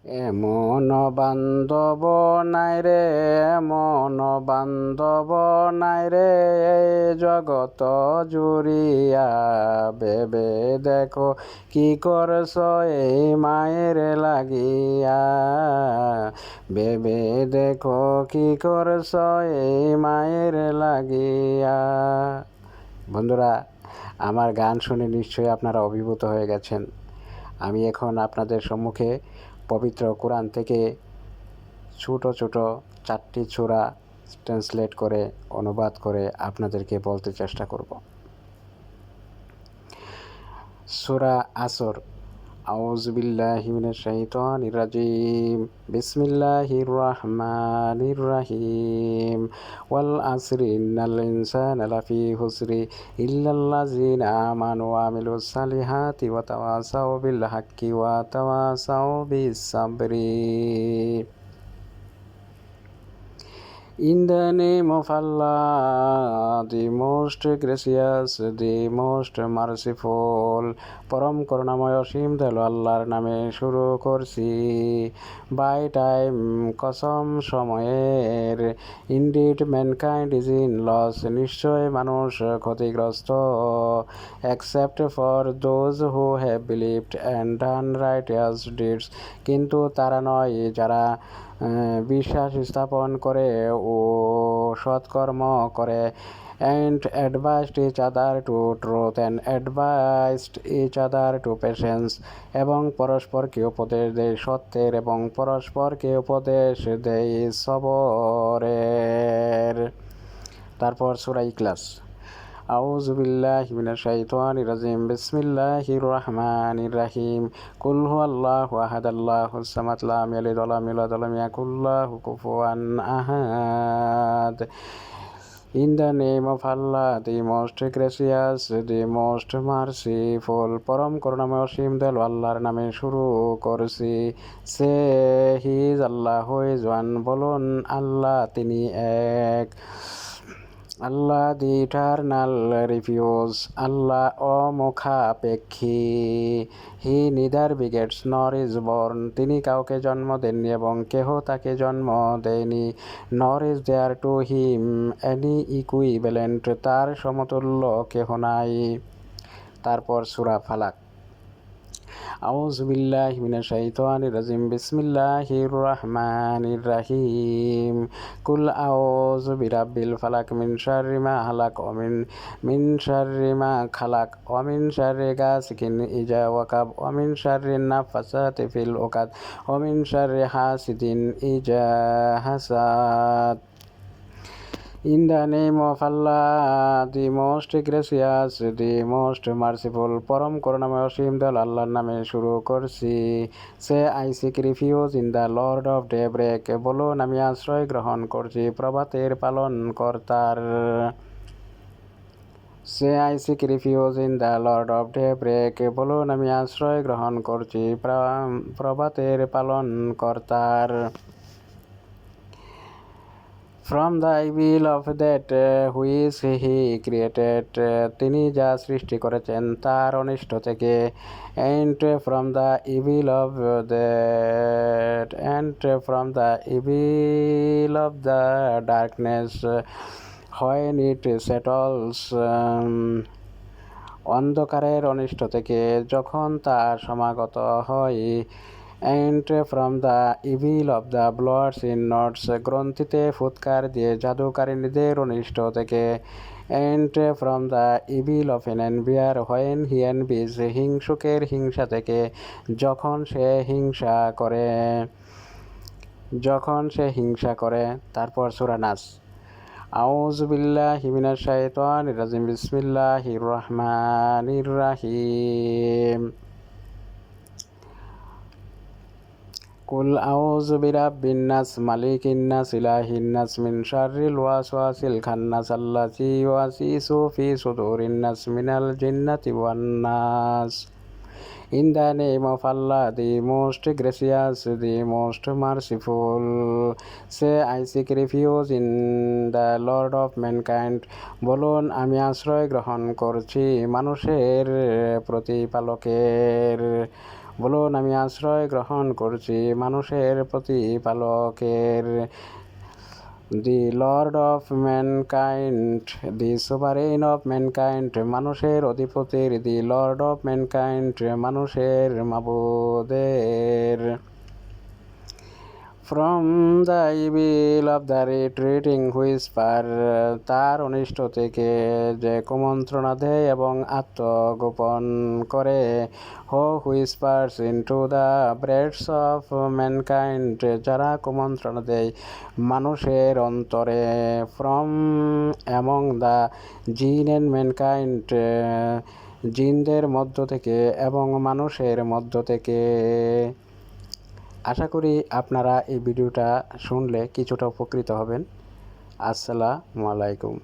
এমন বান্ধব নাই রে, এমন বান্ধব নাই রে, এই জগত জুড়িয়া। ভেবে দেখো কি করছ এই মায়ের লাগিয়া। ভেবে দেখো কি করছ এই মায়ের লাগিয়া। বন্ধুরা, আমার গান শুনে নিশ্চয়ই আপনারা অভিভূত হয়ে গেছেন। আমি এখন আপনাদের সম্মুখে পবিত্র কোরআন থেকে ছোট ছোট 4টি সূরা ট্রান্সলেট করে অনুবাদ করে আপনাদেরকে বলতে চেষ্টা করব। সূরা আসর। আউযু বিল্লাহি মিনাশ শাইতানির রাজিম। বিসমিল্লাহির রহমানির রহিম। ওয়াল আসরি ইন্নাল ইনসানা লাফি হুসরি ইল্লাল্লাযিনা আমানু ওয়া আমিলুস সালিহাতি ওয়া তাওয়াসাউ বিল হাক্কি ওয়া তাওয়াসাউ বিস Sabri. In the name of Allah, the most gracious, the most merciful, পরম করুণাময় অসীম দয়ালু আল্লাহর নামে শুরু করছি। বাই টাইম, কসম সময়ের। Indeed mankind is in loss, নিশ্চয় মানুষ ক্ষতিগ্রস্ত। Except for those who have believed and done righteous deeds, কিন্তু তারা নয় যারা বিশ্বাস স্থাপন করে ও সৎকর্ম করে। and advised each other to truth and advised each other to patience, এবং পরস্পরকে উপদেশ দেয় সত্যের এবং পরস্পরকে উপদেশ দেয় সবরের। তারপর সূরা ইখলাস। আউযু বিল্লাহি মিনাশ শাইতানির রাজিম। বিসমিল্লাহির রহমানির রহিম। কুল হুয়াল্লাহু আহাদ, আল্লাহুস সামাদ, লাম ইয়ালিদ ওয়া লাম ইউলাদ ওয়া লাম ইয়াকুল লাহু কুফুয়ান আহাদ। In the name of Allah, the most gracious, the most merciful, পরম করুণাময় অসীম দয়ালু আল্লাহর নামে শুরু করছি। Say he is Allah, who is one, বলুন আল্লাহ তিনি এক। Allah the eternal refuge, Allah অমুখাপেক্ষী। He neither begets nor is born, তিনি কাউকে জন্ম দেননি এবং কেহ তাকে জন্ম দেয়নি। Nor is there to him any equivalent, তার সমতুল্য কেহ নাই। তারপর সূরা ফালাক। আউযু বিল্লাহি মিনাশ শাইতানির রাজিম। বিসমিল্লাহির রহমানির রহিম। কুল আউযু বিরাব্বিল ফালাক মিন শাররি মা হালাক ওয়া মিন শাররি মা খালাক ওয়া মিন শাররি গাসিকিন ইযা ওয়াকাব ওয়া মিন শাররি নাফাসাতি ফিল উকাদ ওয়া মিন শাররি হাসিদিন ইযা হাসাদ। In the name of Allah, the most gracious, the most merciful, পরম করুণাময় অসীম দয়ালু আল্লাহর নামে শুরু করছি। Say I seek refuge in the Lord of daybreak, বলুন আমি আশ্রয় গ্রহণ করছি প্রভাতের পালন কর্তার। Say I seek refuge in the Lord of daybreak, বলুন আমি আশ্রয় গ্রহণ করছি প্রভাতের পালন কর্তার। From the evil of that which he created, তিনি যা সৃষ্টি করেছেন তার অনিষ্ট থেকে। and from the evil of that, and from the evil of the darkness when it settles, অন্ধকারের অনিষ্ট থেকে যখন তা সমাগত হয়। and from the evil of the bloods in knots, গ্রন্থিতে ফুৎকার দিয়ে জাদুকারিনীদের অনিষ্ট থেকে। and from the evil of an envier when he envies, হিংসুকের হিংসা থেকে যখন সে হিংসা করে। তারপর সূরা নাস। আউযু বিল্লাহি মিনাশ শাইতানির রাজিম। বিসমিল্লাহির রহমানির রহিম। কুল আউযু বিরাব্বিন নাস, মালিকিন নাস, ইলাহিন নাস, মিন শাররিল ওয়াসওয়াসিল খান্নাস, আল্লাযী ইউওয়াসওয়িসু ফি সুদুরিন নাস মিনাল জিন্নাতি ওয়ান নাস। In the name of Allah, the most gracious, the most merciful, say I seek refuge in the Lord of mankind, বলুন আমি আশ্রয় গ্রহণ করছি মানুষের প্রতিপালকের। বলুন, আমি আশ্রয় গ্রহণ করছি মানুষের প্রতিপালকের। The Lord of mankind, the sovereign of mankind, মানুষের অধিপতির। দি লর্ড অফ ম্যানকাইন্ড, মানুষের মাবুদের। From the evil of the retreating whisper, তার অনিষ্ট থেকে যে কুমন্ত্রণা দেয় এবং আত্মগোপন করে। Who whispers into the breasts of mankind, যারা কুমন্ত্রণা দেয় মানুষের অন্তরে। From among the jinn and mankind, জিনদের মধ্য থেকে এবং মানুষের মধ্য থেকে। আশা করি আপনারা এই ভিডিওটা শুনলে কিছুটা উপকৃত হবেন। আসসালামু আলাইকুম।